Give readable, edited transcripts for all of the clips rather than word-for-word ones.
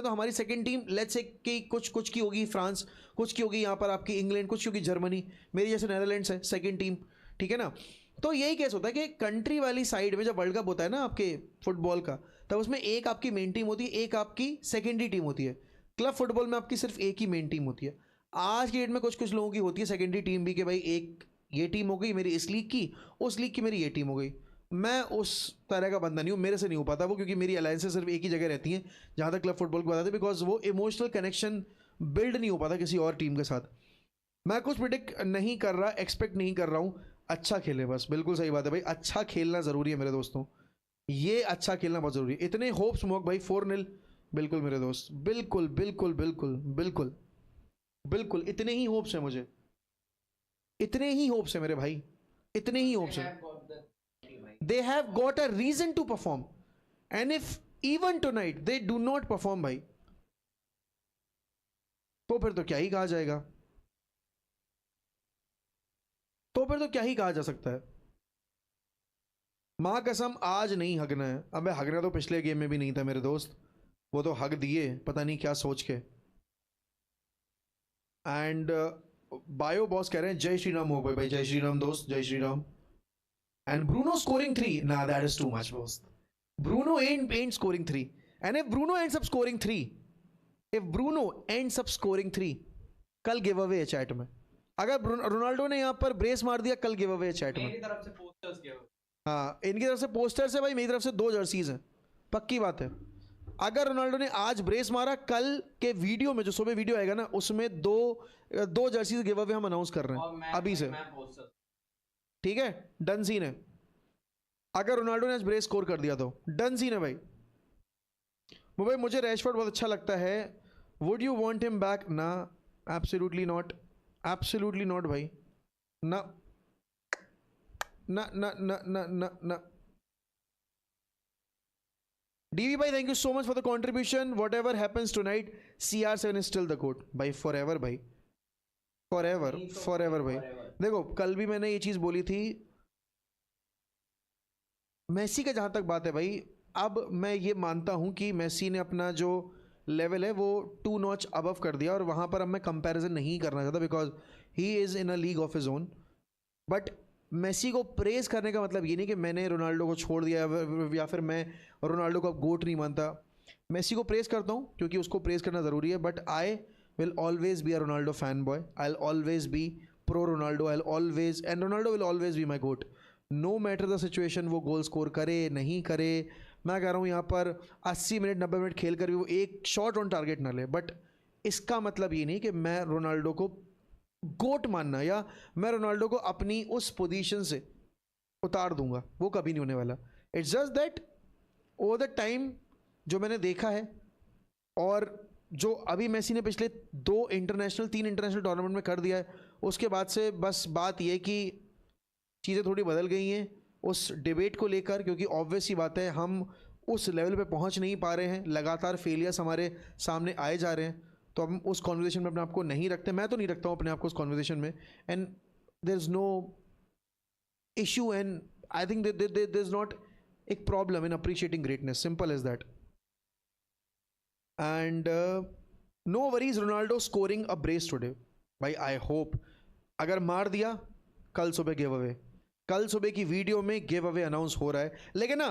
हैं तो हमारी सेकंड टीम लेट्स से कि कुछ की होगी फ्रांस, कुछ की होगी यहाँ पर आपकी इंग्लैंड, कुछ की होगी जर्मनी, मेरी जैसे नेदरलैंड्स है सेकंड टीम, ठीक है ना। तो यही केस होता है कि कंट्री वाली साइड में जब वर्ल्ड कप होता है ना आपके फुटबॉल का, तब उसमें एक आपकी मेन टीम होती है, एक आपकी सेकेंडरी टीम होती है। क्लब फुटबॉल में आपकी सिर्फ एक ही मेन टीम होती है। आज की डेट में कुछ कुछ लोगों की होती है सेकेंडरी टीम भी, कि भाई एक ये टीम हो गई मेरी इस लीग की, उस लीग की मेरी ये टीम हो गई। मैं उस तरह का बंदा नहीं हूँ, मेरे से नहीं हो पाता वो, क्योंकि मेरी अलायंसेस सिर्फ एक ही जगह रहती हैं जहाँ तक क्लब फुटबॉल की बात आती है, बिकॉज वो इमोशनल कनेक्शन बिल्ड नहीं हो पाता किसी और टीम के साथ। मैं कुछ प्रिडिक्ट नहीं कर रहा, एक्सपेक्ट नहीं कर रहा हूँ, अच्छा खेले बस। बिल्कुल सही बात है भाई, अच्छा खेलना ज़रूरी है मेरे दोस्तों, ये अच्छा खेलना बहुत ज़रूरी है। इतने होप स्मोक भाई 4-0, बिल्कुल मेरे दोस्त, बिल्कुल बिल्कुल बिल्कुल बिल्कुल बिल्कुल, इतने ही होप्स हैं मुझे, इतने ही होप्स हैं मेरे भाई, इतने ही होप्स हैं। They have got a reason to perform, and if even tonight they do not perform भाई, तो फिर तो क्या ही कहा जाएगा, तो फिर तो क्या ही कहा जा सकता है। मां कसम आज नहीं हगना है। अबे हगना तो पिछले गेम में भी नहीं था मेरे दोस्त, वो तो हग दिए पता नहीं क्या सोच के। एंड बायो बॉस कह रहे हैं जय श्री राम हो गए भाई, जय श्री राम दोस्त, जय Shri Ram. And Bruno scoring 3. Nah, that is too much, boss. Bruno ain't scoring 3. And if Bruno ends up scoring 3, if Bruno ends up scoring 3, कल गिव अवे है चैट में। अगर रोनाल्डो ने यहाँ पर ब्रेस मार दिया, कल गिव अवे है चैट में। मेरी तरफ से पोस्टर्स गिव अवे। हाँ, इनकी तरफ से पोस्टर्स है भाई, मेरी तरफ से 2 जर्सीज हैं, पक्की बात है। अगर रोनाल्डो ने आज ब्रेस मारा, कल के वीडियो में जो सुबह वीडियो आएगा ना, उसमें दो जर्सीज गिव अवे हम अनाउंस कर रहे हैं अभी से, ठीक है। डन सीन है। अगर रोनाल्डो ने आज ब्रेस स्कोर कर दिया तो डन सीन है भाई। वो भाई मुझे रैशफोर्ड बहुत अच्छा लगता है, would you want him back? ना, एब्सोल्युटली नॉट, एब्सोल्युटली नॉट भाई, ना ना ना ना ना ना ना। डीवी भाई thank you so much for the contribution. Whatever happens tonight, CR7 is still the goat भाई, फॉर एवर भाई, फॉर एवर फॉर एवर भाई। देखो कल भी मैंने ये चीज़ बोली थी, मेसी का जहाँ तक बात है भाई, अब मैं ये मानता हूँ कि मेसी ने अपना जो लेवल है वो 2 नॉच अबव कर दिया, और वहाँ पर अब मैं कंपैरिजन नहीं करना चाहता, because he is in a league of his own. But Messi को प्रेज करने का मतलब ये नहीं कि मैंने रोनाल्डो को छोड़ दिया या फिर मैं रोनाल्डो को अब गोट नहीं मानता। मेसी को प्रेज करता हूँ क्योंकि उसको प्रेज करना ज़रूरी है, but I will always be a Ronaldo fan boy, I will always be pro Ronaldo, I will always, and Ronaldo will always be my GOAT, no matter the situation. वो goal score करे नहीं करे, मैं कह रहा हूँ यहाँ पर 80 मिनट 90 मिनट खेल कर भी वो एक शॉट ऑन टारगेट ना ले, बट इसका मतलब ये नहीं कि मैं रोनाल्डो को गोट मानना या मैं रोनाल्डो को अपनी उस पोजीशन से उतार दूंगा, वो कभी नहीं होने वाला। It's just that over the time जो मैंने देखा है, और जो अभी मेसी ने पिछले 3 इंटरनेशनल टूर्नामेंट में कर दिया है, उसके बाद से बस बात यह कि चीज़ें थोड़ी बदल गई हैं उस डिबेट को लेकर, क्योंकि ऑब्वियस सी बात है हम उस लेवल पे पहुंच नहीं पा रहे हैं, लगातार फेलियर्स हमारे सामने आए जा रहे हैं, तो हम उस कॉन्वर्जेशन में अपने आप को नहीं रखते। मैं तो नहीं रखता हूँ अपने आप को उस कॉन्वर्जेशन में, and there is no issue, and I think there is not एक problem in appreciating greatness, simple is that. And no worries Ronaldo scoring a brace today भाई, आई होप अगर मार दिया कल सुबह गिव अवे, कल सुबह की वीडियो में गिव अवे अनाउंस हो रहा है, लेकिन ना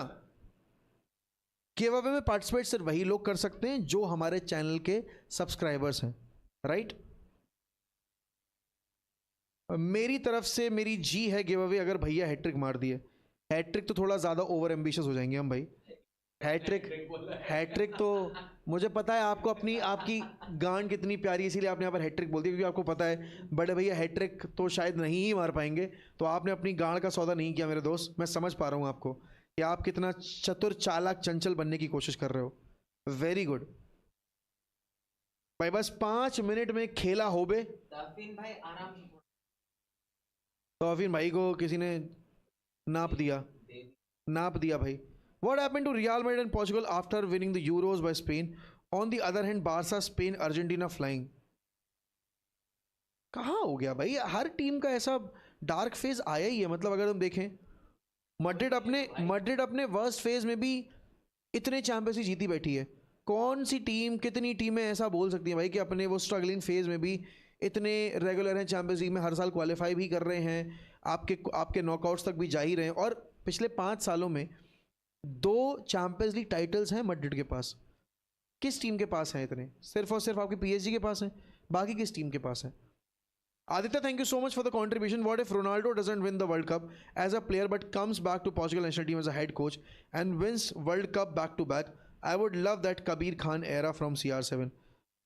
गिव अवे में पार्टिसिपेट सिर्फ वही लोग कर सकते हैं जो हमारे चैनल के सब्सक्राइबर्स हैं, राइट। मेरी तरफ से मेरी जी है गिव अवे, अगर भैया हैट्रिक मार दिए, हैट्रिक तो थोड़ा ज़्यादा ओवर एम्बिशियस हो जाएंगे हम भाई, हैट्रिक तो मुझे पता है आपको अपनी आपकी गांड कितनी प्यारी है, इसीलिए आपने यहाँ पर हैट्रिक बोल दिया, क्योंकि आपको पता है बड़े भैया हैट्रिक तो शायद नहीं ही मार पाएंगे, तो आपने अपनी गांड का सौदा नहीं किया मेरे दोस्त। मैं समझ पा रहा हूँ आपको कि आप कितना चतुर चालाक चंचल बनने की कोशिश कर रहे हो, वेरी गुड भाई। बस 5 मिनट में खेला हो बे, भाई आराम से, तो अफीन भाई को किसी ने नाप दिया भाई। What happened to Real Madrid and Portugal after winning the Euros by Spain? On the other hand, Barca, Spain, Argentina flying. कहाँ हो गया भाई, हर टीम का ऐसा डार्क फेज आया ही है। मतलब अगर हम देखें, मैड्रिड अपने वर्स्ट फेज में भी इतने चैंपियंस लीग जीती बैठी है, कौन सी टीम, कितनी टीमें ऐसा बोल सकती हैं भाई कि अपने वो स्ट्रगलिंग फेज में भी इतने रेगुलर हैं, चैंपियंस लीग में हर साल क्वालिफाई भी कर रहे हैं, आपके आपके नॉकआउट्स तक भी जा ही रहे हैं। और पिछले 5 सालों में 2 चैंपियंस लीग टाइटल्स हैं मैड्रिड के पास। किस टीम के पास हैं इतने? सिर्फ और सिर्फ आपके पीएसजी के पास हैं, बाकी किस टीम के पास है? Aditya, thank you so much for the contribution. What if Ronaldo doesn't win the World Cup as a player but comes back to Portugal national team as a head coach and wins World Cup back to back? I would love that Kabir Khan era from CR7.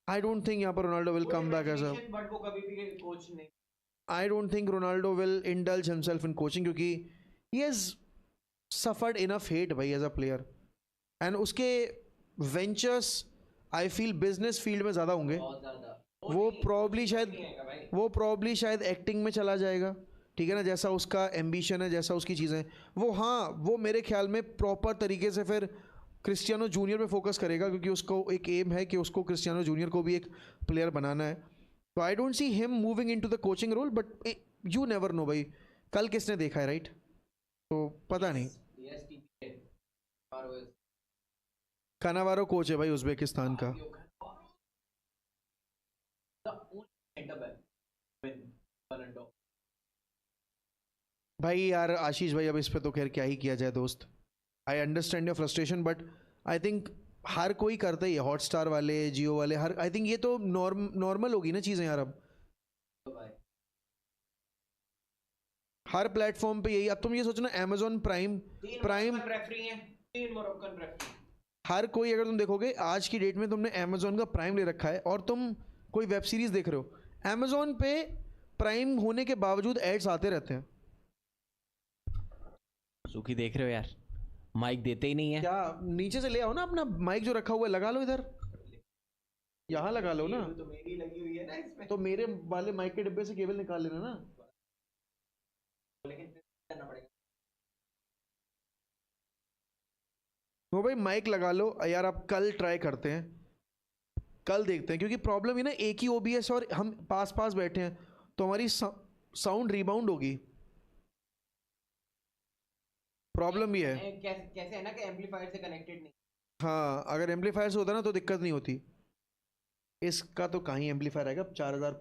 I don't think यहाँ पर Ronaldo will come back as a. But वो कभी भी coach नहीं. I don't think Ronaldo will indulge himself in coaching क्योंकि he has suffered enough hate भाई as a player and उसके ventures I feel business field में ज़्यादा होंगे. बहुत ज़्यादा. वो प्रॉब्ली शायद एक्टिंग में चला जाएगा, ठीक है ना, जैसा उसका एम्बिशन है, जैसा उसकी चीज़ें वो, हाँ वो मेरे ख्याल में प्रॉपर तरीके से फिर क्रिस्टियानो जूनियर पे फोकस करेगा क्योंकि उसको एक एम है कि उसको क्रिस्टियानो जूनियर को भी एक प्लेयर बनाना है. तो I don't see him moving into the coaching role, but you never know भाई, कल किसने देखा है, राइट? तो पता नहीं. कनावारो कोच है भाई उज्बेकिस्तान का. भाई यार आशीष भाई, अब इस पे तो खैर क्या ही किया जाए दोस्त. I understand your frustration but I think हर कोई करता ही है, हॉटस्टार वाले, जियो वाले, हर आई थिंक ये तो नॉर्मल होगी ना चीज़ें यार. अब हर प्लेटफॉर्म पे यही. अब तुम ये सोचो ना, अमेजोन प्राइम हर कोई, अगर तुम देखोगे आज की डेट में तुमने अमेजोन का प्राइम ले रखा है और तुम कोई वेब सीरीज देख रहे हो, अमेजोन पे प्राइम होने के बावजूद एड्स आते रहते हैं. सुखी देख रहे हो यार, माइक देते ही नहीं है. क्या नीचे से ले आओ ना अपना माइक जो रखा हुआ है, लगा लो इधर, यहाँ लगा लो ना. तो मेरी लगी हुई है ना इसमें. तो मेरे वाले माइक के डिब्बे से केबल निकाल लेना ना. लेकिन करना पड़ेगा. तो भाई माइक लगा लो यार. आप कल ट्राई करते हैं, कल देखते हैं, क्योंकि प्रॉब्लम है ना, एक ही ओबीएस और हम पास पास बैठे हैं तो हमारी साउंड रिबाउंड होगी. प्रॉब्लम ये है. कैसे है ना कि एम्पलीफायर से कनेक्टेड नहीं. हाँ, अगर एम्पलीफायर से होता ना तो दिक्कत नहीं होती. इसका तो कहीं एम्पलीफायर आएगा. 4,000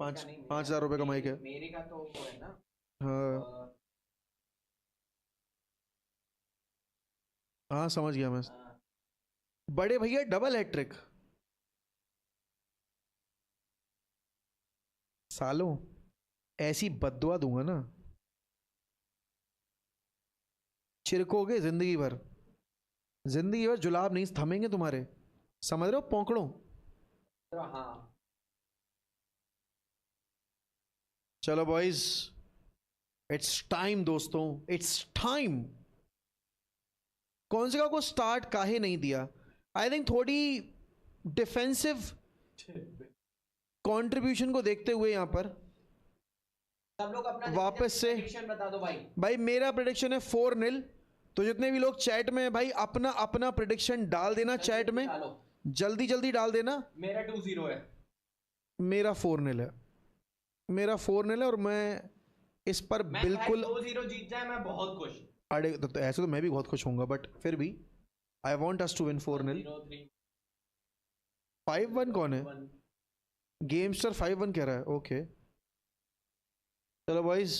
5,000 रुपए का माइक है. मेरे का तो वो है ना. हाँ हाँ समझ गया मैं. बड़े भैया डबल हैट्रिक सालों, ऐसी बद्दुआ दूंगा ना, चिरकोगे जिंदगी भर. जिंदगी भर जुलाब नहीं थमेंगे तुम्हारे, समझ रहे हो पौंकड़ों. हाँ चलो बॉयज, इट्स टाइम दोस्तों, इट्स टाइम. कौनसेगा को स्टार्ट काहे नहीं दिया? आई थिंक थोड़ी डिफेंसिव कंट्रीब्यूशन को देखते हुए यहाँ पर सब लोग अपना वापस से बता दो भाई. भाई मेरा प्रेडिक्शन है 4-0. तो जितने भी लोग चैट में भाई अपना अपना प्रेडिक्शन डाल देना चैट में, जल्दी जल्दी डाल देना. मेरा 2-0 है. मेरा 4-0 है. मेरा 4-0 है और मैं इस पर बिल्कुल 2-0 जीत जाए मैं बहुत खुश. अरे तो ऐसे तो मैं भी बहुत खुश होऊंगा, बट फिर भी I want us to win 4-0. 5-1 कौन है? गेमस्टर 5-1 कह रहा है. ओके चलो बॉयज,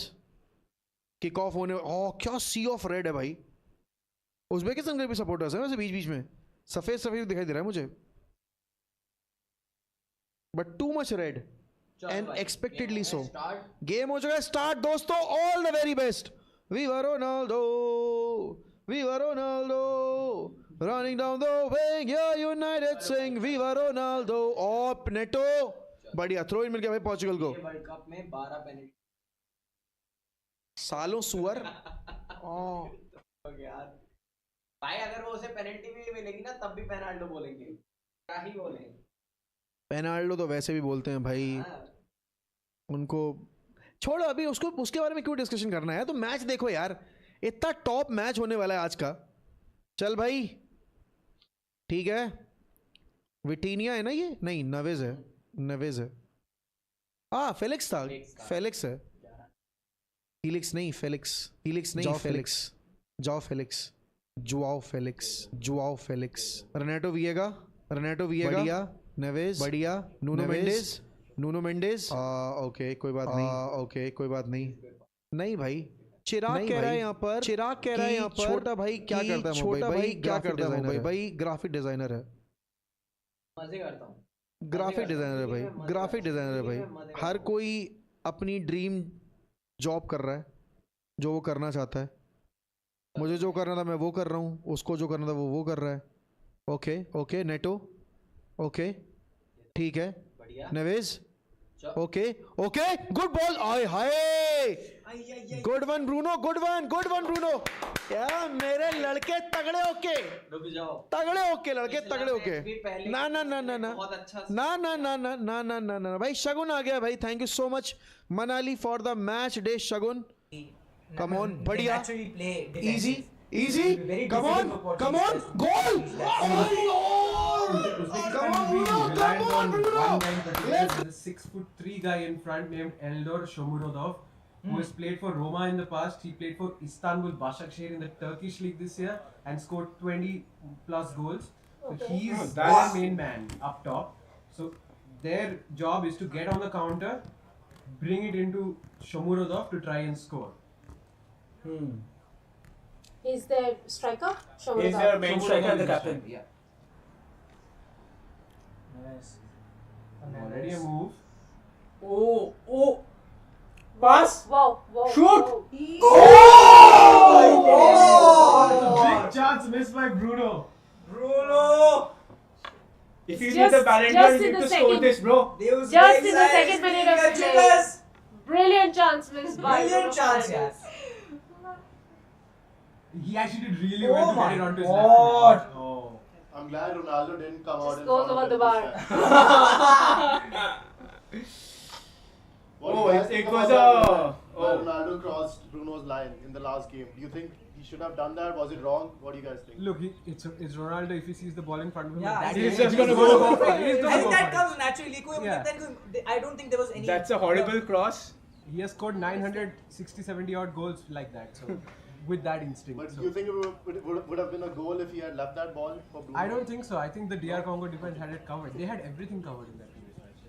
किक ऑफ होने. ओह क्या सी ऑफ रेड है भाई. उज्बेकिस्तान के भी सपोर्टर्स हैं वैसे बीच बीच में, सफेद सफेद दिखाई दे रहा है मुझे, but too much red and expectedly so. Game हो चुका है स्टार्ट दोस्तों. All the very best. Viva Ronaldo, Viva Ronaldo, running down the wing, yeah United sing, Viva Ronaldo. और नेटो बढ़िया थ्रो इन मिल गया भाई पोर्चुगल को. वर्ल्ड कप में 12 पेनल्टी. सालों सुअर. यार भाई अगर वो उसे पेनल्टी भी मिलेगी ना तब भी पेनाल्डो बोलेंगे. क्या ही बोले. पेनाल्डो तो वैसे भी बोलते हैं भाई. उनको छोड़ो अभी, उसको उसके बारे में क्यों डिस्कशन करना है. तो मैच देखो यार, इतना टॉप मैच होने वाला है आज का. चल भाई ठीक है. विटीनिया है ना ये? नहीं नवेज है. नवेज है. हाँ फेलिक्स था. फेलिक्स है. हीलिक्स नहीं फेलिक्स. हीलिक्स नहीं फेलिक्स. जाओ फेलिक्स. जुआओ फेलिक्स. जुआओ फेलिक्स. रेनेटो विएगा रेनेटो विएगा बढ़िया, नेवेज बढ़िया, नूनो मेंडेज ओके कोई बात नहीं नहीं भाई चिराग कह रहा है यहाँ पर छोटा भाई क्या करता है मुंबई भाई ग्राफिक डिजाइनर है मजे करता हूँ ग्राफिक डिजाइनर है भाई हर कोई अपनी ड्रीम जॉब कर रहा है जो वो करना चाहता है मुझे जो करना था मैं वो कर रहा हूँ उसको जो करना था वो कर रहा है ओके नेटो ओके ठीक है नेवेज ओके गुड बॉल आए हाय गुड वन ब्रूनो क्या मेरे लड़के तगड़े ओके रुक जाओ लड़के तगड़े ओके ना भाई शगुन आ गया भाई thank you so much Manali for the match day Shagun come on बढ़िया easy come on goal Come on, Bruno! 6'3" guy in front named Eldor Shomurodov, who has played for Roma in the past. He played for Istanbul Başakşehir in the Turkish league this year and scored 20 plus goals. So he's their main man up top. So their job is to get on the counter, bring it into Shomurodov to try and score. He's their striker? He's their main striker and the captain. Yeah. Nice. Already a move. Oh! Pass! Wow. Shoot! Big chance missed by Bruno. If you need the Ballon d'Or, you need to score this, bro. Just in the second minute of play. Brilliant chance missed by Brilliant chance, yes. He actually did really well to get it onto his left foot. Oh. I'm glad Ronaldo didn't come out Just in goes front over of the him bar. this time. What do you guys think about that moment where Ronaldo crossed Bruno's line in the last game? Do you think he should have done that? Was it wrong? What do you guys think? Look, it's Ronaldo. If he sees the ball in front of him, Yeah, he's just gonna go for it. He's gonna I think go that for it. comes naturally. Yeah. I don't think there was any. That's a horrible cross. He has scored 960-70 odd goals like that. So with that instinct. But so. do you think it would have been a goal if he had left that ball for Bruno? I don't think so. I think the DR Congo defense had it covered. They had everything covered in that previous match.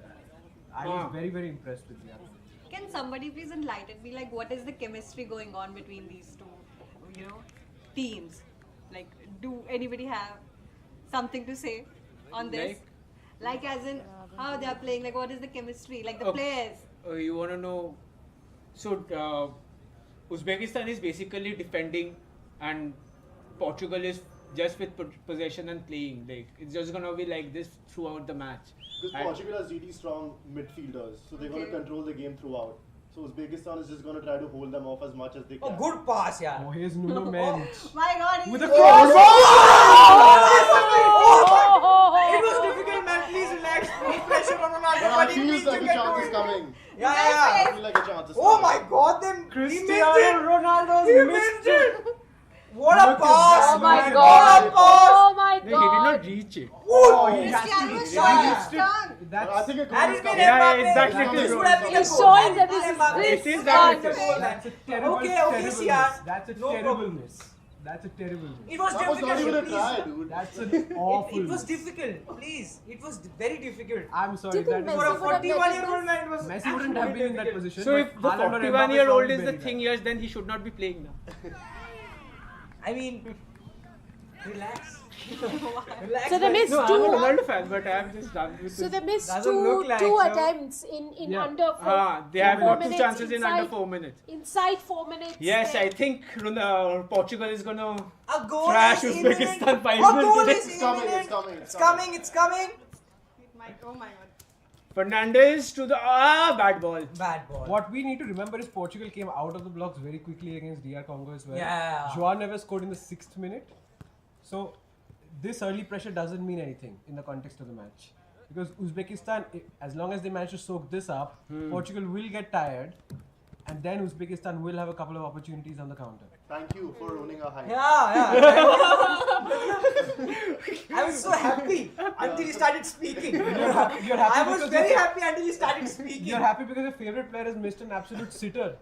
I was very, very impressed with DR Congo. Can somebody please enlighten me? Like, what is the chemistry going on between these two, teams? Like, do anybody have something to say on this? Like as in how they are playing. Like, what is the chemistry? Like the players. You want to know? So, Uzbekistan is basically defending, and Portugal is just with possession and playing. Like, it's just gonna be like this throughout the match. Because Portugal has really strong midfielders, so they're going to control the game throughout. So Uzbekistan is just going to try to hold them off as much as they can. Oh, good pass, yeah. Oh, here's Nuno Mendes. My God! With a cross! It was difficult, man. Please relax. Put pressure on Ronaldo. Yeah, But it he feels needs like to a get chance to is it. coming. Yeah. I feel like a chance is Oh coming. my God! Then Cristiano Ronaldo missed it. What a pass! Oh my man. God! What a pass! Oh my No, he did God! not reach it. Oh, Cristiano he shot has his tongue. But I think a goal And is it's coming. been Yeah, Mbappe. exactly. This would have been a He's goal. showing that this Mbappe. is It is fun. that That's a terrible, Okay, terrible Cristiano. miss. That's a No terrible problem. miss. That's a terrible miss. It was That was not even a difficult. try, Please. dude. That's an awful It was miss. difficult. Please. It was very difficult. I'm Do sorry. you think That For a Messi would have 41-year-old man, it was Messi wouldn't have been in that position. So but if the Haaland or 41-year-old Mbappe is the can't be thing, very yes, then he should not be playing now. I mean, relax. Relax. So they buddy. missed No, I'm a two. Ronaldo fan, but I am just done with So it. they missed Doesn't look like two so. attempts in Yeah. under They have four got two minutes chances in under 4 minutes. Inside 4 minutes. Yes, they- I think Portugal is gonna A goal Thrash is Uzbekistan imminent. 5-0 A goal today. is It's coming, imminent. it's coming, It's coming. It's coming. Oh my God! Fernandes to the bad ball. Bad ball. What we need to remember is Portugal came out of the blocks very quickly against DR Congo as well. Yeah. Joao Neves scored in the 6th minute. So this early pressure doesn't mean anything in the context of the match. Because Uzbekistan, as long as they manage to soak this up, Portugal will get tired, and then Uzbekistan will have a couple of opportunities on the counter. Thank you for ruining our hype. Yeah. I was so happy until he started speaking. You're happy I was because very your- happy until he started speaking. You're happy because your favorite player has missed an absolute sitter.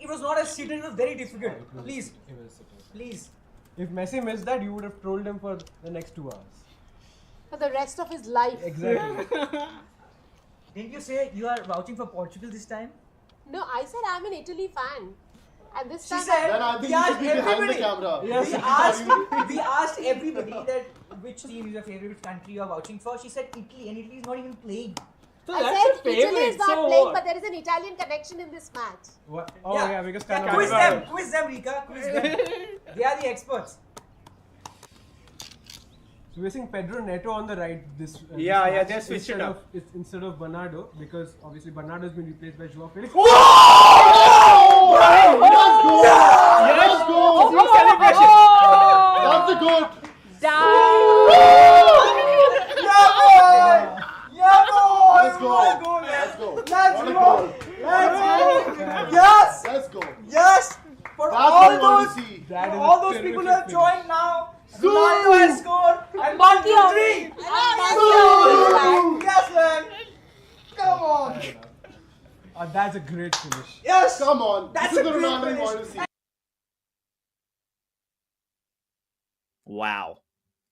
It was not a sitter. It was very difficult. Please, It was a sitter. please. If Messi missed that, you would have trolled him for the next 2 hours. for the rest of his life. Exactly. Didn't you say you are vouching for Portugal this time? No, I said I'm an Italy fan. And this She time said, Then I think we you should asked be behind the everybody. camera. We asked everybody that which team is your favorite, which country you are vouching for. She said Italy, and Italy is not even playing. So I that's said a favorite. Italy is not so playing, what? but there is an Italian connection in this match. What? Oh yeah, because Quiz them, Rika, quiz them. They are the experts. So we're seeing Pedro Neto on the right. Yeah, match they switched it up. Instead of Bernardo, because obviously Bernardo has been replaced by Joao Felix. Let's go! Celebration. That's the goat! Yeah, boy! Let's go! Let's go! Let's go! Let's What a go! goal. Let's go! Yes! Let's go! Yes! For That's all what I want those, to see. That is for all a those terrific people who have finish. joined now, Ronaldo has scored. And 1, 2, 3. Yes, man. Come on. That's a great finish. Yes. Come on! That's This is a the great Ronaldo we finish. want to see. Wow.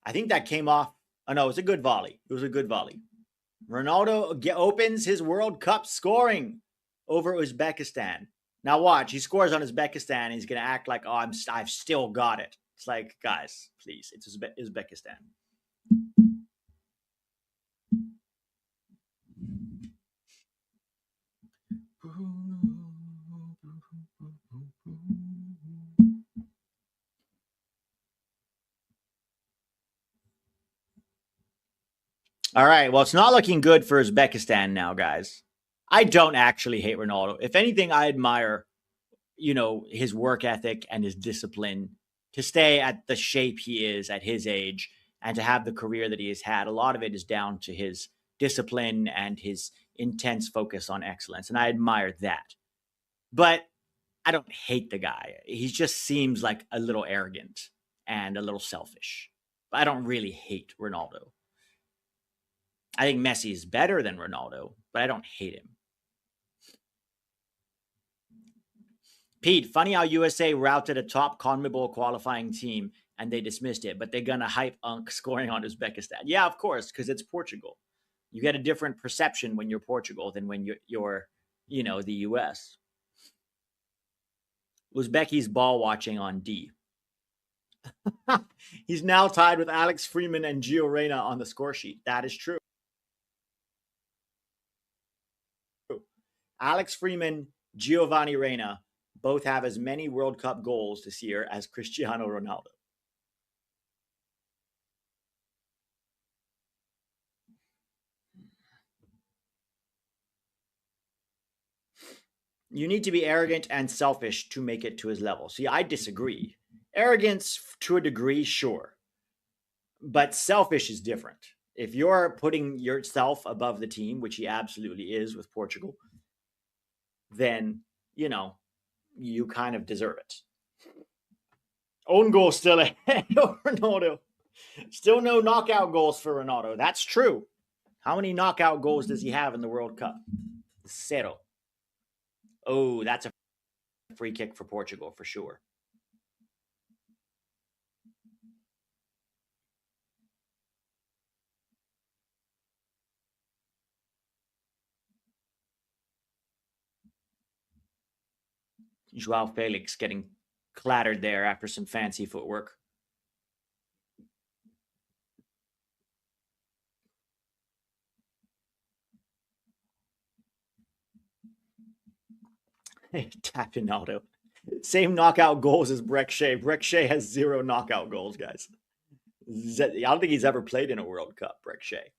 I think that came off. Oh, no, it was a good volley. It was a good volley. Ronaldo opens his World Cup scoring over Uzbekistan. Now watch, he scores on Uzbekistan and he's going to act like, oh, I've still got it. It's like, guys, please, it's Uzbekistan. All right. Well, it's not looking good for Uzbekistan now, guys. I don't actually hate Ronaldo. If anything, I admire, his work ethic and his discipline to stay at the shape he is at his age and to have the career that he has had. A lot of it is down to his discipline and his intense focus on excellence. And I admire that. But I don't hate the guy. He just seems like a little arrogant and a little selfish. But I don't really hate Ronaldo. I think Messi is better than Ronaldo, but I don't hate him. Pete, funny how USA routed a top CONMEBOL qualifying team and they dismissed it, but they're going to hype Unk scoring on Uzbekistan. Yeah, of course, because it's Portugal. You get a different perception when you're Portugal than when you're the US. Uzbeki's ball watching on D. He's now tied with Alex Freeman and Gio Reyna on the score sheet. That is true. Alex Freeman, Giovanni Reyna both have as many World Cup goals this year as Cristiano Ronaldo. You need to be arrogant and selfish to make it to his level. See, I disagree. Arrogance to a degree, sure. But selfish is different. If you're putting yourself above the team, which he absolutely is with Portugal, then, you kind of deserve it. Own goal still ahead of Ronaldo. Still no knockout goals for Ronaldo. That's true. How many knockout goals does he have in the World Cup? 0. Oh, that's a free kick for Portugal for sure. Joao Felix getting clattered there after some fancy footwork. Tap Ronaldo. Same knockout goals as Breck Shea. Breck Shea has 0 knockout goals, guys. I don't think he's ever played in a World Cup, Breck Shea.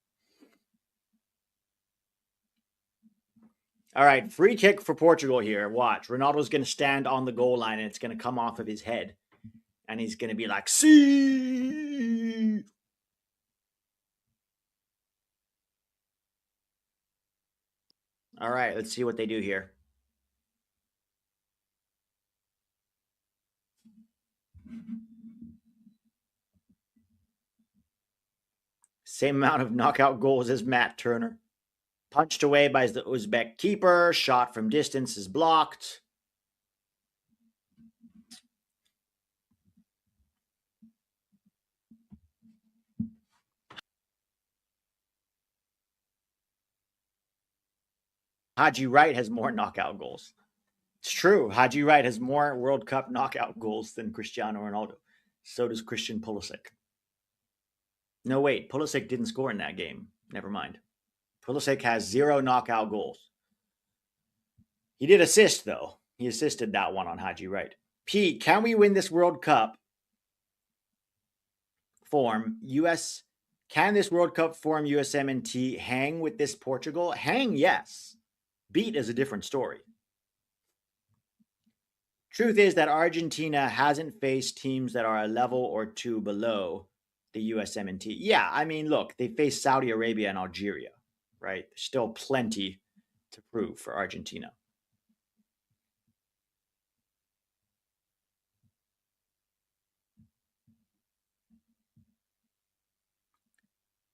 All right, free kick for Portugal here. Watch. Ronaldo's going to stand on the goal line, and it's going to come off of his head. And he's going to be like, see. All right, let's see what they do here. Same amount of knockout goals as Matt Turner. Punched away by the Uzbek keeper. Shot from distance is blocked. Haji Wright has more knockout goals. It's true. Haji Wright has more World Cup knockout goals than Cristiano Ronaldo. So does Christian Pulisic. No, wait. Pulisic didn't score in that game. Never mind. Pulisic has 0 knockout goals. He did assist, though. He assisted that one on Haji Wright. Pete, can we win this World Cup form? Can this World Cup form USMNT hang with this Portugal? Hang, yes. Beat is a different story. Truth is that Argentina hasn't faced teams that are a level or two below the USMNT. Yeah, I mean, look, they faced Saudi Arabia and Algeria, right? There's still plenty to prove for Argentina.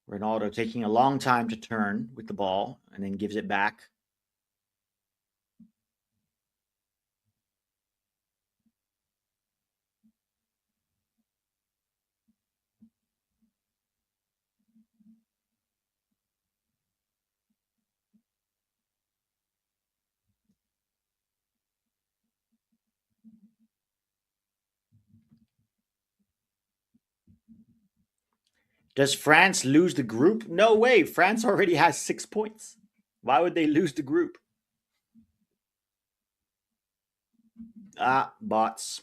Ronaldo taking a long time to turn with the ball and then gives it back. Does France lose the group? No way. France already has 6 points. Why would they lose the group? Bots.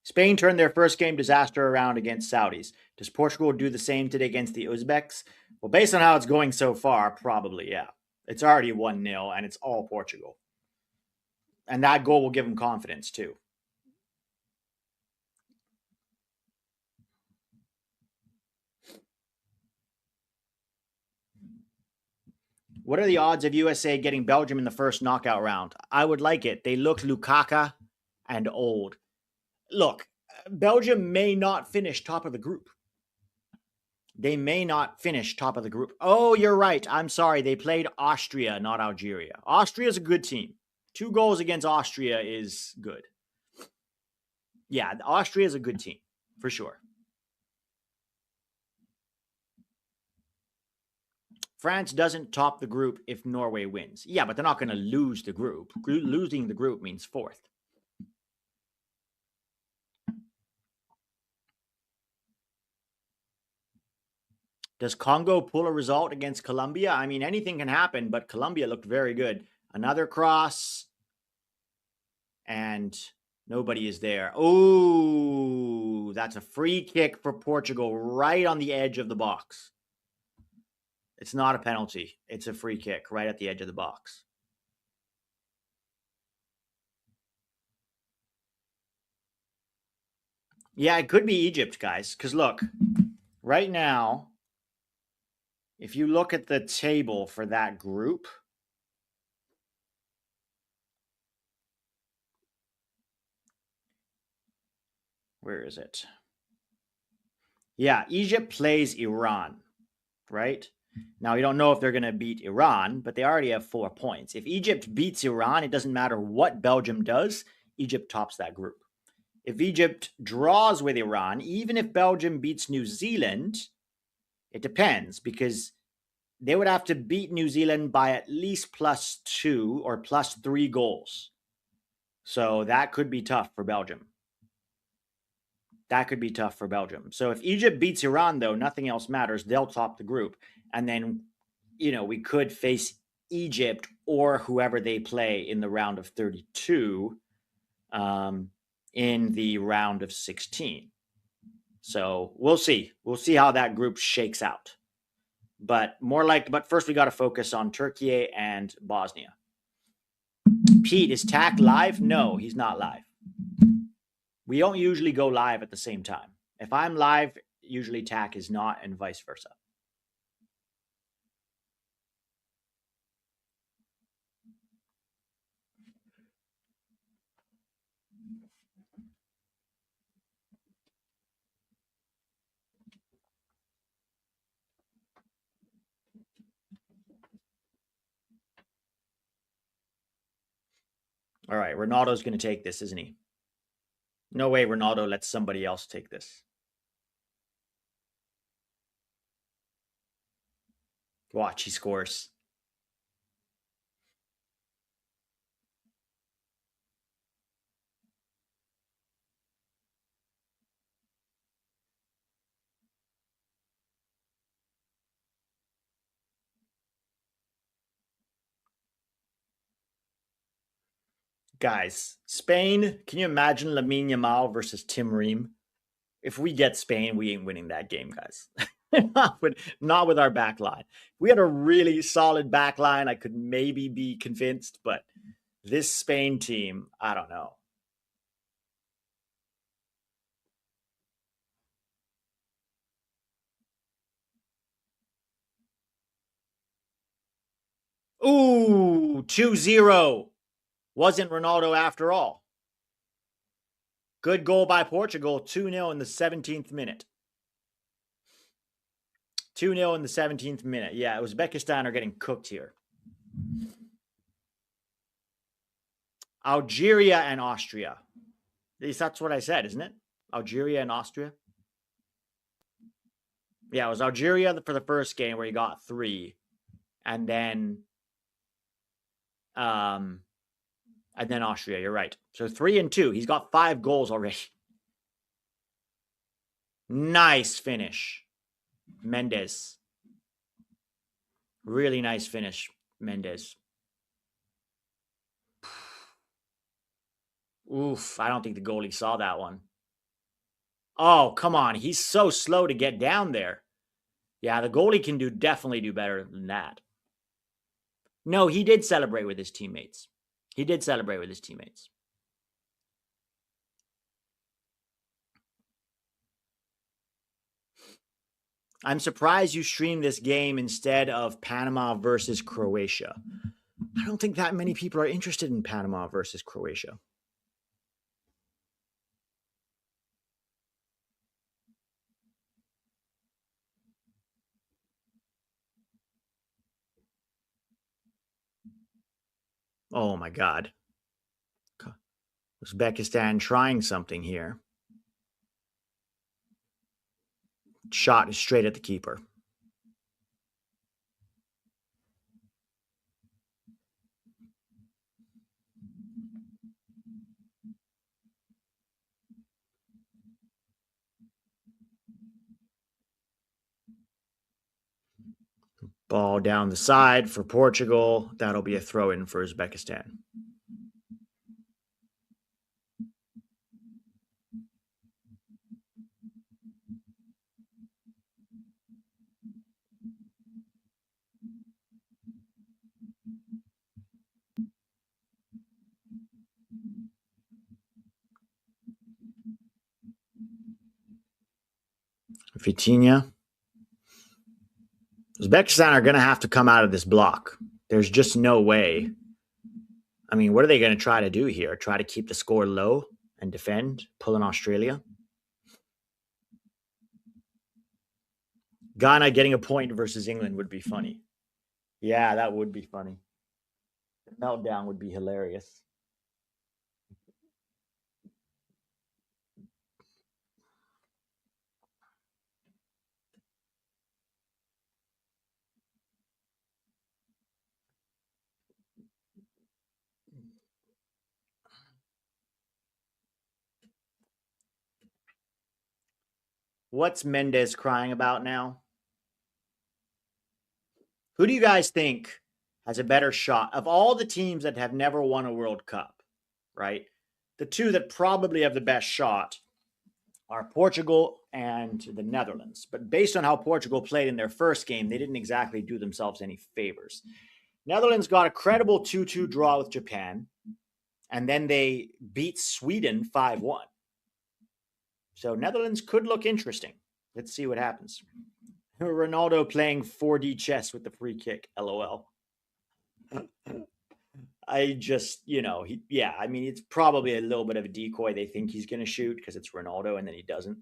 Spain turned their first game disaster around against Saudis. Does Portugal do the same today against the Uzbeks? Well, based on how it's going so far, probably, yeah. It's already 1-0, and it's all Portugal. And that goal will give them confidence, too. What are the odds of USA getting Belgium in the first knockout round? I would like it. They look Lukaku and old. Look, Belgium may not finish top of the group. They may not finish top of the group. Oh, you're right. I'm sorry. They played Austria, not Algeria. Austria's a good team. 2 goals against Austria is good. Yeah, Austria is a good team, for sure. France doesn't top the group if Norway wins. Yeah, but they're not going to lose the group. Losing the group means 4th. Does Congo pull a result against Colombia? I mean, anything can happen, but Colombia looked very good. Another cross. And nobody is there. Oh, that's a free kick for Portugal right on the edge of the box. It's not a penalty. It's a free kick right at the edge of the box. Yeah, it could be Egypt, guys. Because look, right now, if you look at the table for that group, where is it? Yeah, Egypt plays Iran, right? Now, we don't know if they're going to beat Iran, but they already have 4 points. If Egypt beats Iran, it doesn't matter what Belgium does, Egypt tops that group. If Egypt draws with Iran, even if Belgium beats New Zealand, it depends because they would have to beat New Zealand by at least +2 or +3 goals. So that could be tough for Belgium. That could be tough for Belgium. So if Egypt beats Iran, though, nothing else matters. They'll top the group. And then, we could face Egypt or whoever they play in the round of 32 in the round of 16. So we'll see. We'll see how that group shakes out. But first we got to focus on Turkey and Bosnia. Pete, is TAC live? No, he's not live. We don't usually go live at the same time. If I'm live, usually TAC is not, and vice versa. All right, Ronaldo's going to take this, isn't he? No way Ronaldo lets somebody else take this. Watch, he scores. Guys, Spain, can you imagine Lamine Yamal versus Tim Ream? If we get Spain, we ain't winning that game, guys. not with our back line. If we had a really solid back line, I could maybe be convinced, but this Spain team, I don't know. Ooh, 2-0. Wasn't Ronaldo after all. Good goal by Portugal, 2-0 in the 17th minute. 2-0 in the 17th minute. Yeah, Uzbekistan are getting cooked here. Algeria and Austria. At least that's what I said, isn't it? Algeria and Austria. Yeah, it was Algeria for the first game where he got 3. And then Austria, you're right. So 3 and 2. He's got 5 goals already. Nice finish. Mendes. Really nice finish, Mendes. Oof, I don't think the goalie saw that one. Oh, come on. He's so slow to get down there. Yeah, the goalie can definitely do better than that. No, he did celebrate with his teammates. I'm surprised you streamed this game instead of Panama versus Croatia. I don't think that many people are interested in Panama versus Croatia. Oh my God. Uzbekistan trying something here. Shot is straight at the keeper. Ball down the side for Portugal. That'll be a throw-in for Uzbekistan. Vitinha. Uzbekistan are going to have to come out of this block. There's just no way. I mean, what are they going to try to do here? Try to keep the score low and defend, pull in Australia? Ghana getting a point versus England would be funny. Yeah, that would be funny. The meltdown would be hilarious. What's Mendes crying about now? Who do you guys think has a better shot of all the teams that have never won a World Cup, right? The two that probably have the best shot are Portugal and the Netherlands. But based on how Portugal played in their first game, they didn't exactly do themselves any favors. Netherlands got a credible 2-2 draw with Japan, and then they beat Sweden 5-1. So Netherlands could look interesting. Let's see what happens. Ronaldo playing 4D chess with the free kick. LOL. I just, I mean, it's probably a little bit of a decoy. They think he's going to shoot because it's Ronaldo, and then he doesn't.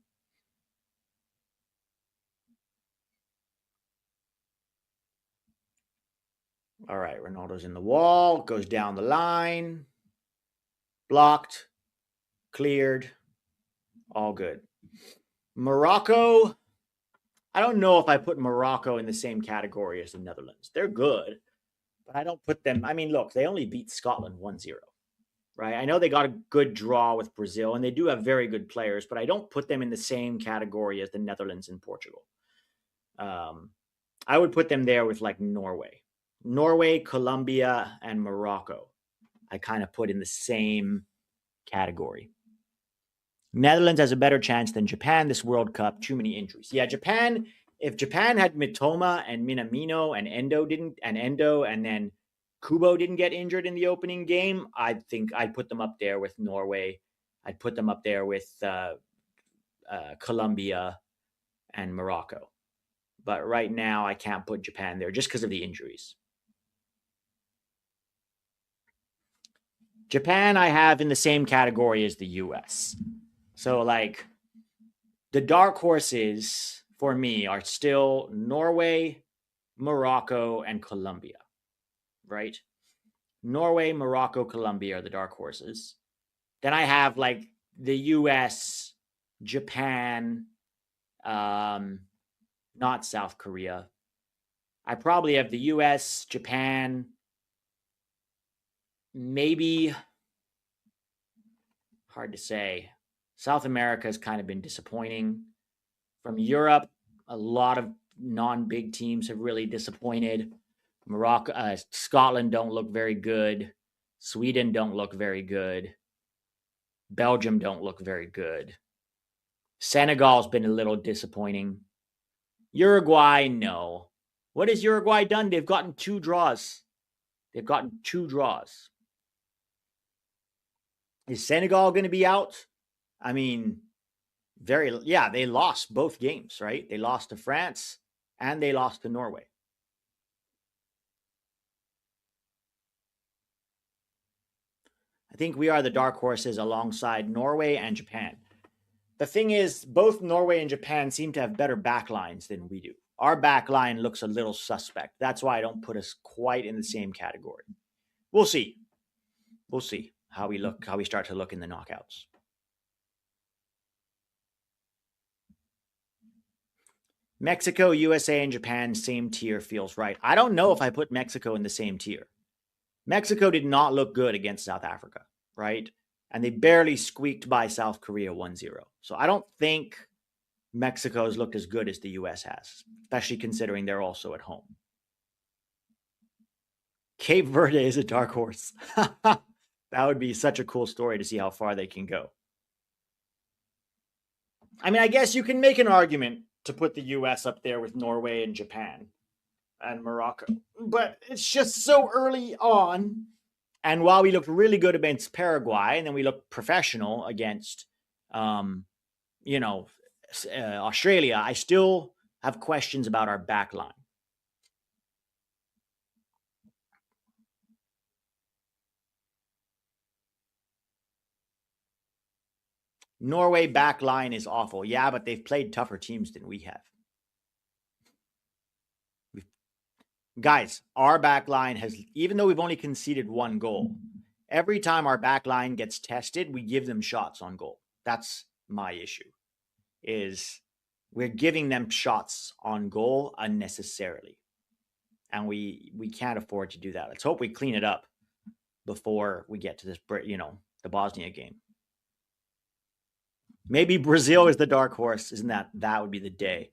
All right, Ronaldo's in the wall, goes down the line. Blocked, cleared, all good. Morocco I don't know if I put Morocco in the same category as the Netherlands. They're good, but I don't put them. I mean, look, they only beat Scotland 1-0, right? I know they got a good draw with Brazil, and they do have very good players, but I don't put them in the same category as the Netherlands and Portugal. I would put them there with like Norway, Colombia, and Morocco. I kind of put in the same category. Netherlands has a better chance than Japan this World Cup. Too many injuries. Yeah, Japan. If Japan had Mitoma and Minamino and Endo and then Kubo didn't get injured in the opening game, I think I'd put them up there with Norway. I'd put them up there with Colombia and Morocco. But right now, I can't put Japan there just because of the injuries. Japan, I have in the same category as the US. So, like, the dark horses for me are still Norway, Morocco, and Colombia, right? Norway, Morocco, Colombia are the dark horses. Then I have, like, the US, Japan, not South Korea. I probably have the US, Japan, maybe, hard to say. South America has kind of been disappointing. From Europe, a lot of non-big teams have really disappointed. Scotland don't look very good. Sweden don't look very good. Belgium don't look very good. Senegal's been a little disappointing. Uruguay, no. What has Uruguay done? They've gotten 2 draws. Is Senegal going to be out? I mean, they lost both games, right? They lost to France and they lost to Norway. I think we are the dark horses alongside Norway and Japan. The thing is, both Norway and Japan seem to have better backlines than we do. Our backline looks a little suspect. That's why I don't put us quite in the same category. We'll see. We'll see how we start to look in the knockouts. Mexico, USA, and Japan, same tier feels right. I don't know if I put Mexico in the same tier. Mexico did not look good against South Africa, right? And they barely squeaked by South Korea 1-0. So I don't think Mexico has looked as good as the US has, especially considering they're also at home. Cape Verde is a dark horse. That would be such a cool story to see how far they can go. I mean, I guess you can make an argument to put the US up there with Norway and Japan and Morocco, but it's just so early on. And while we looked really good against Paraguay, and then we looked professional against, Australia, I still have questions about our back line. Norway back line is awful. Yeah, but they've played tougher teams than we have. Guys, our back line has, even though we've only conceded 1 goal, every time our back line gets tested, we give them shots on goal. That's my issue, is we're giving them shots on goal unnecessarily. And we can't afford to do that. Let's hope we clean it up before we get to this, the Bosnia game. Maybe Brazil is the dark horse. Isn't that would be the day.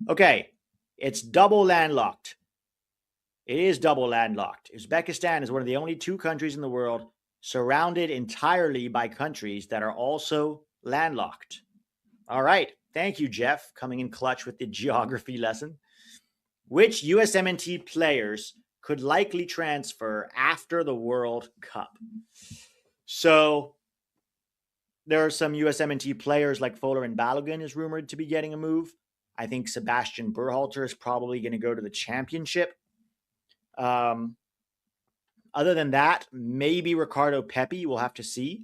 Okay, it's double landlocked. It is double landlocked. Uzbekistan is one of the only 2 countries in the world surrounded entirely by countries that are also landlocked. All right. Thank you, Jeff, coming in clutch with the geography lesson. Which USMNT players could likely transfer after the World Cup? So there are some USMNT players like Fuller and Balogun is rumored to be getting a move. I think Sebastian Berhalter is probably going to go to the championship. Other than that, maybe Ricardo Pepi, we'll have to see.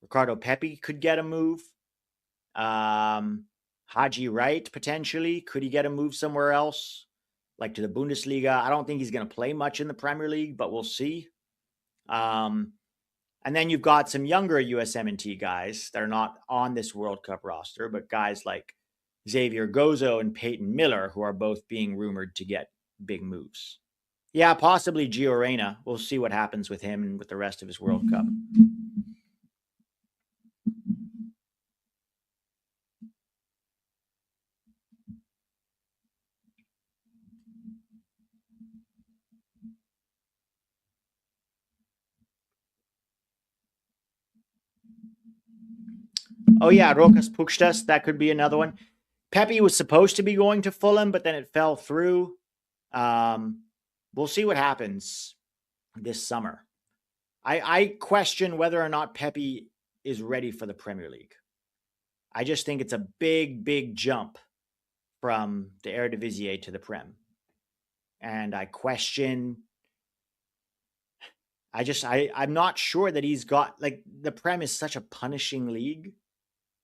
Ricardo Pepi could get a move. Haji Wright, potentially. Could he get a move somewhere else? Like to the Bundesliga? I don't think he's going to play much in the Premier League, but we'll see. And then you've got some younger USMNT guys that are not on this World Cup roster, but guys like, Xavier Gozo and Peyton Miller, who are both being rumored to get big moves. Yeah, possibly Gio Reyna. We'll see what happens with him and with the rest of his World Cup. Oh yeah, Rokas Pukstas, that could be another one. Pepe was supposed to be going to Fulham, but then it fell through. We'll see what happens this summer. I question whether or not Pepe is ready for the Premier League. I just think it's a big, big jump from the Eredivisie to the Prem. And I question... I'm not sure that he's got... Like, the Prem is such a punishing league.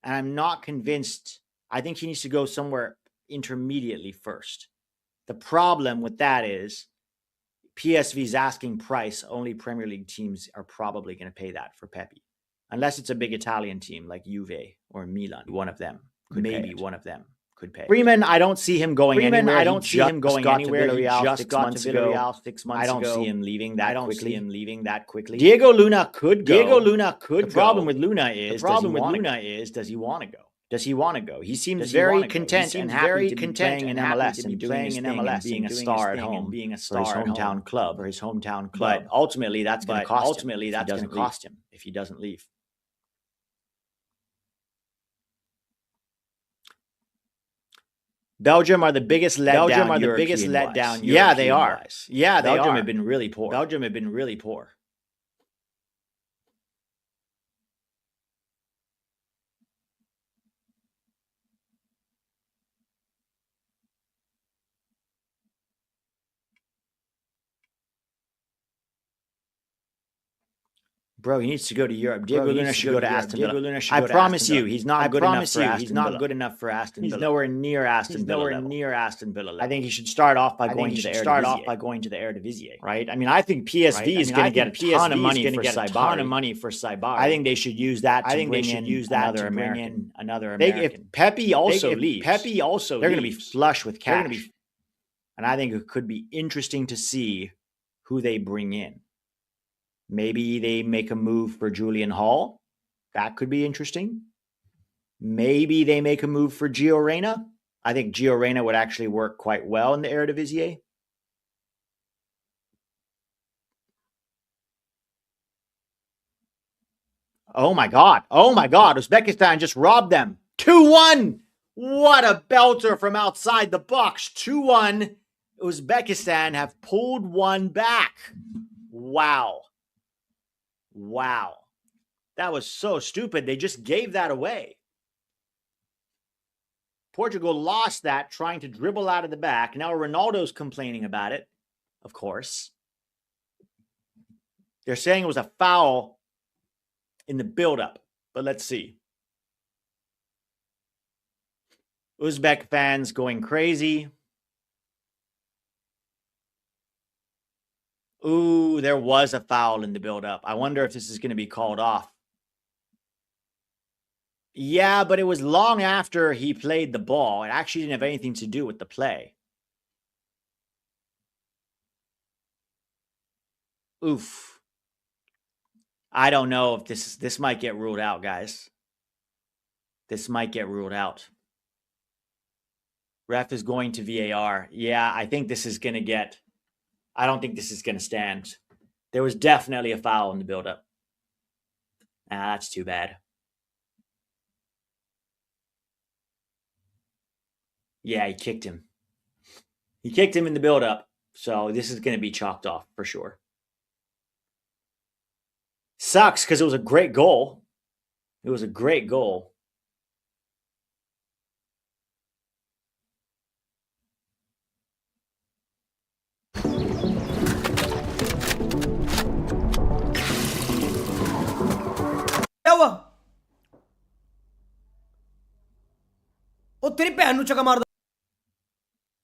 And I'm not convinced. I think he needs to go somewhere intermediately first. The problem with that is PSV's asking price. Only Premier League teams are probably going to pay that for Pepe. Unless it's a big Italian team like Juve or Milan. One of them. Maybe one of them could pay. Freeman, I don't see him going anywhere. I don't see him going anywhere. He just got to Villarreal 6 months ago. I don't see him leaving that quickly. Diego Luna could go. The problem with Luna is, does he want to go? Does he want to go? He seems very content and happy to be playing in MLS and doing his thing and being a star at home, being a star for his hometown club. But ultimately, that's going to cost him if he doesn't leave. Belgium are the biggest letdown. Yeah, they are. Belgium have been really poor. Bro, he needs to go to Europe. Diego Luna should go to Aston Villa. I promise you, he's not good enough for Aston Villa. He's nowhere near Aston Villa. I think he should start off by going to the Eredivisie. Right? I mean, I think PSV is going to get a ton of money for Saibari. I think they should use that to bring in another American. If Pepe also leaves, they're going to be flush with cash. And I think it could be interesting to see who they bring in. Maybe they make a move for Julian Hall. That could be interesting. Maybe they make a move for Gio Reyna. I think Gio Reyna would actually work quite well in the Eredivisie. Oh my God. Uzbekistan just robbed them. 2-1. What a belter from outside the box. 2-1. Uzbekistan have pulled one back. Wow. That was so stupid. They just gave that away. Portugal lost that trying to dribble out of the back. Now Ronaldo's complaining about it, of course. They're saying it was a foul in the build-up, but let's see. Uzbek fans going crazy. Ooh, there was a foul in the build-up. I wonder if this is going to be called off. Yeah, but it was long after he played the ball. It actually didn't have anything to do with the play. Oof. I don't know if this might get ruled out, guys. This might get ruled out. Ref is going to VAR. Yeah, I think this is going to get... I don't think this is going to stand. There was definitely a foul in the build-up. That's too bad. Yeah, he kicked him. He kicked him in the build-up. So this is going to be chalked off for sure. Sucks because it was a great goal. It was a great goal.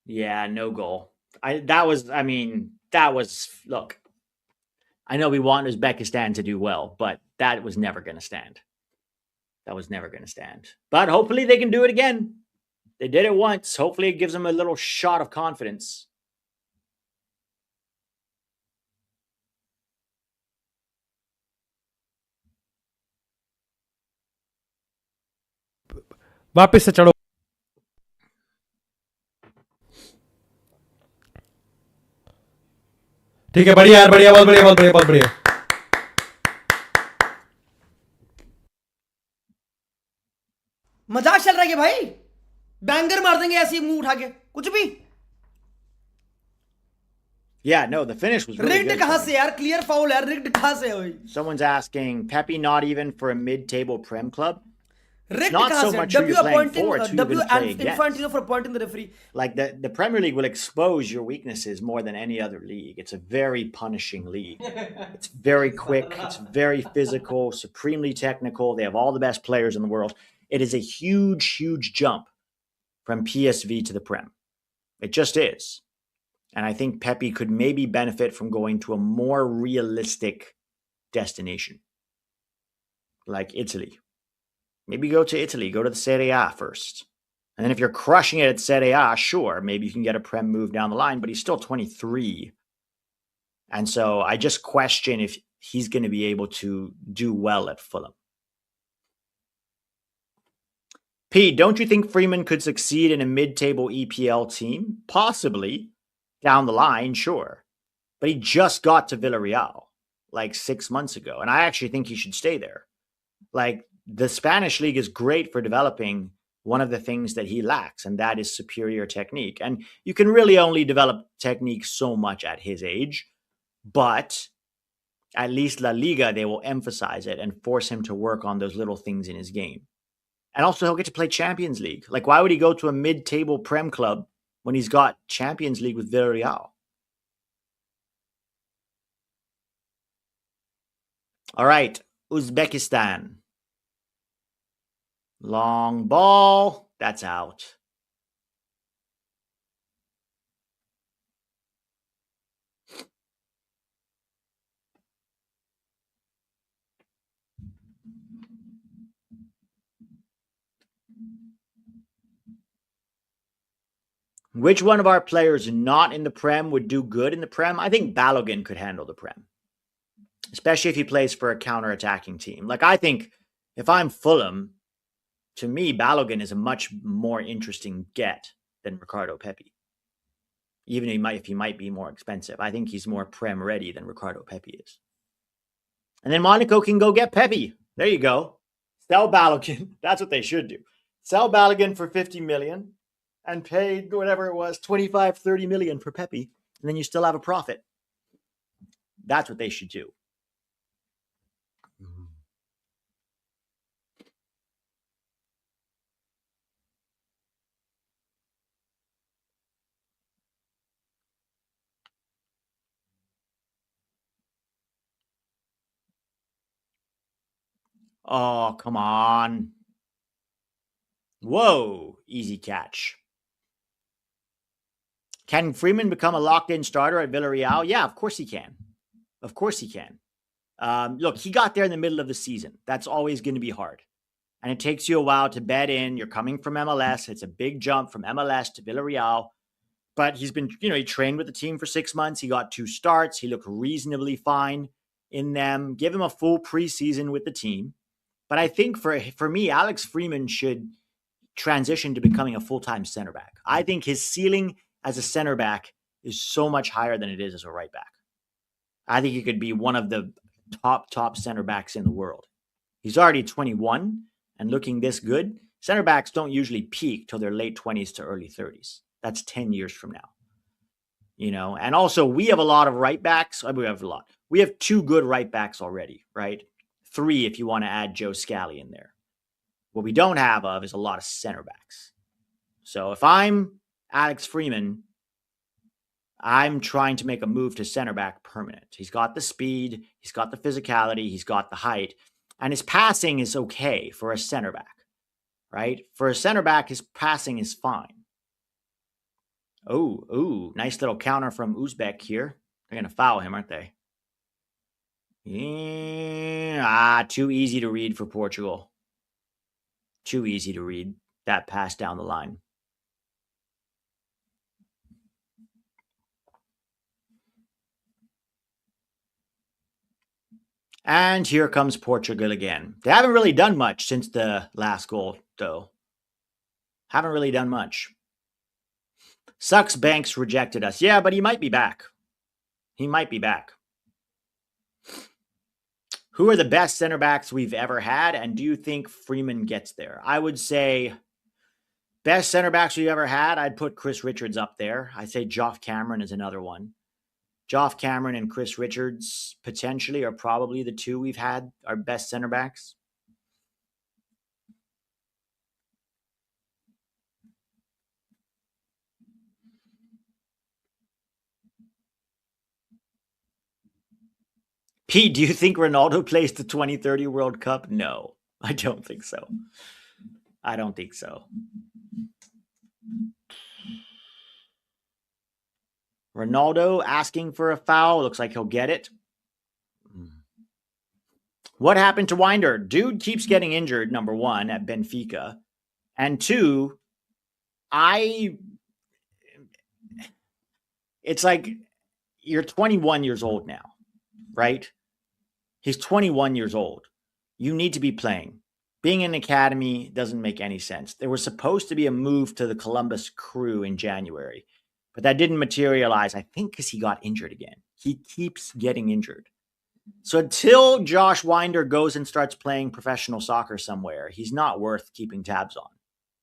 Yeah, no goal. Look, I know we want Uzbekistan to do well, but that was never going to stand. But hopefully they can do it again. They did it once. Hopefully it gives them a little shot of confidence. वापस से चढ़ो. ठीक है, बढ़िया यार, बढ़िया, बहुत बढ़िया, बहुत बढ़िया, बहुत बढ़िया. मजाक चल रहा है क्या भाई? बैंगर मार देंगे ऐसे ही मुंह उठा के, कुछ भी. Yeah, no, the finish was really rigged good. कहां से यार? क्लियर फाउल है. रिग्ड कहां से है भाई? Someone's asking, Pepe not even for a mid-table Prem club? Rigged not कहां so से? much who W you're playing appointing for, it's who you're W gonna play and against. Infantino for appointing the referee. Like the Premier League will expose your weaknesses more than any other league. It's a very punishing league. It's very quick. It's very physical, supremely technical. They have all the best players in the world. It is a huge, huge jump from PSV to the Prem. It just is. And I think Pepe could maybe benefit from going to a more realistic destination, like Italy. Maybe go to Italy, go to the Serie A first. And then if you're crushing it at Serie A, sure, maybe you can get a Prem move down the line, but he's still 23. And so I just question if he's going to be able to do well at Fulham. P, don't you think Freeman could succeed in a mid-table EPL team? Possibly. Down the line, sure. But he just got to Villarreal like 6 months ago, and I actually think he should stay there. Like, the Spanish league is great for developing one of the things that he lacks, and that is superior technique. And you can really only develop technique so much at his age, but at least La Liga, they will emphasize it and force him to work on those little things in his game. And also, he'll get to play Champions League. Like, why would he go to a mid-table Prem club when he's got Champions League with Villarreal? All right, Uzbekistan. Long ball. That's out. Which one of our players not in the Prem would do good in the Prem? I think Balogun could handle the Prem, especially if he plays for a counter-attacking team. Like, I think if I'm Fulham, to me, Balogun is a much more interesting get than Ricardo Pepi. Even if he might be more expensive. I think he's more Prem ready than Ricardo Pepi is. And then Monaco can go get Pepi. There you go. Sell Balogun. That's what they should do. Sell Balogun for 50 million and pay whatever it was, 25, 30 million for Pepi. And then you still have a profit. That's what they should do. Oh, come on. Whoa, easy catch. Can Freeman become a locked-in starter at Villarreal? Yeah, of course he can. Of course he can. Look, he got there in the middle of the season. That's always going to be hard. And it takes you a while to bed in. You're coming from MLS. It's a big jump from MLS to Villarreal. But he's been, he trained with the team for 6 months. He got 2 starts. He looked reasonably fine in them. Give him a full preseason with the team. But I think for me, Alex Freeman should transition to becoming a full-time center back. I think his ceiling as a center back is so much higher than it is as a right back. I think he could be one of the top center backs in the world. He's already 21 and looking this good. Center backs don't usually peak till their late 20s to early 30s. That's 10 years from now. And also we have a lot of right backs. We have 2 good right backs already, right? 3 if you want to add Joe Scally in there. What we don't have is a lot of center backs. So if I'm Alex Freeman, I'm trying to make a move to center back permanent. He's got the speed, he's got the physicality, he's got the height, and his passing is okay for a center back, right? For a center back, his passing is fine. Oh, nice little counter from Uzbek here. They're going to foul him, aren't they? Yeah, too easy to read for Portugal. Too easy to read that pass down the line. And here comes Portugal again. They haven't really done much since the last goal, though. Haven't really done much. Sucks Banks rejected us. Yeah, but he might be back. He might be back. Who are the best center backs we've ever had? And do you think Freeman gets there? I would say best center backs we've ever had, I'd put Chris Richards up there. I'd say Geoff Cameron is another one. Geoff Cameron and Chris Richards potentially are probably the two we've had, our best center backs. Pete, do you think Ronaldo plays the 2030 World Cup? No, I don't think so. I don't think so. Ronaldo asking for a foul. Looks like he'll get it. What happened to Winder? Dude keeps getting injured, number one, at Benfica. And two, it's like you're 21 years old now, right? He's 21 years old. You need to be playing. Being in an academy doesn't make any sense. There was supposed to be a move to the Columbus Crew in January, but that didn't materialize, I think, because he got injured again. He keeps getting injured. So until Josh Winder goes and starts playing professional soccer somewhere, he's not worth keeping tabs on.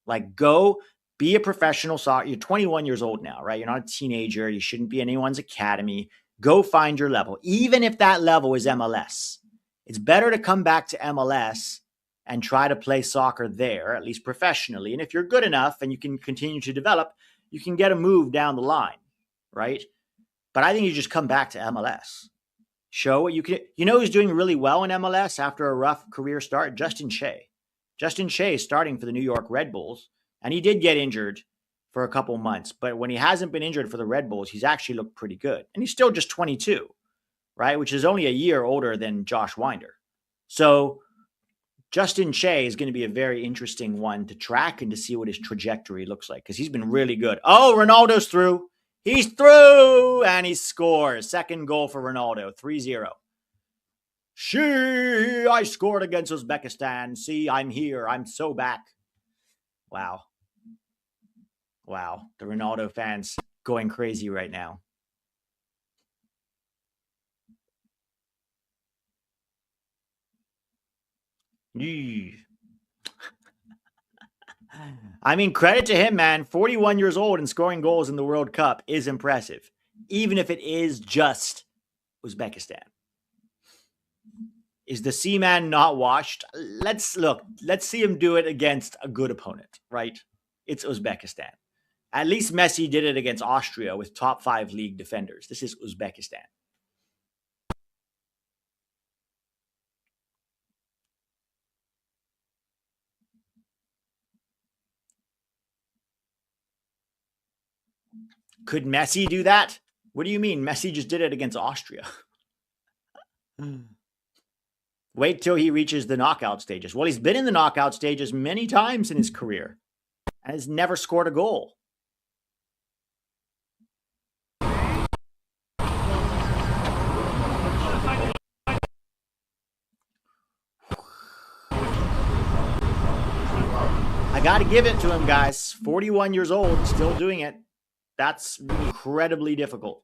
Like, go be a professional soccer. You're 21 years old now, right? You're not a teenager. You shouldn't be in anyone's academy. Go find your level, even if that level is MLS. It's better to come back to MLS and try to play soccer there, at least professionally. And if you're good enough and you can continue to develop, you can get a move down the line, right? But I think you just come back to MLS. Show what you can. You know who's doing really well in MLS after a rough career start? Justin Shea. Justin Shea is starting for the New York Red Bulls, and he did get injured for a couple months. But when he hasn't been injured for the Red Bulls, he's actually looked pretty good. And he's still just 22, right? Which is only a year older than Josh Winder. So Justin Shea is going to be a very interesting one to track and to see what his trajectory looks like, because he's been really good. Oh, Ronaldo's through. He's through, and he scores. Second goal for Ronaldo, 3-0. I scored against Uzbekistan. See, I'm here. I'm so back. Wow. Wow. The Ronaldo fans going crazy right now. I mean, credit to him, man. 41 years old and scoring goals in the World Cup is impressive, even if it is just Uzbekistan. Is the Seaman not washed? Let's see him do it against a good opponent, right? It's Uzbekistan. At least Messi did it against Austria with top 5 league defenders. This is Uzbekistan. Could Messi do that? What do you mean? Messi just did it against Austria. Wait till he reaches the knockout stages. Well, he's been in the knockout stages many times in his career and has never scored a goal. I got to give it to him, guys. 41 years old, still doing it. That's incredibly difficult.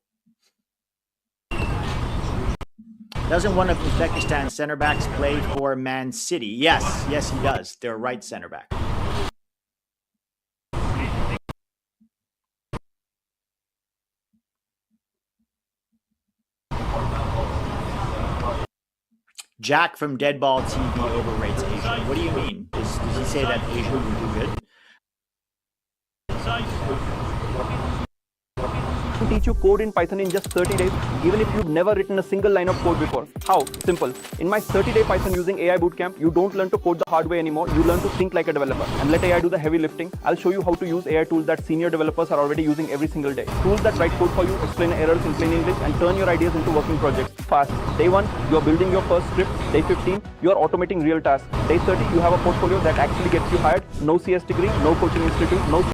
Doesn't one of Uzbekistan's center backs play for Man City? Yes, he does. Their right center back. Jack from Deadball TV overrates Asian. What do you mean? Does he say that Asian will do good? To teach you code in Python in just 30 days, even if you've never written a single line of code before. How? Simple. In my 30-day Python using AI bootcamp, you don't learn to code the hard way anymore. You learn to think like a developer and let AI do the heavy lifting. I'll show you how to use AI tools that senior developers are already using every single day. Tools that write code for you, explain errors in plain English, and turn your ideas into working projects fast. Day 1, you're building your first script. Day 15, you're automating real tasks. Day 30, you have a portfolio that actually gets you hired. No CS degree, no coaching institute, no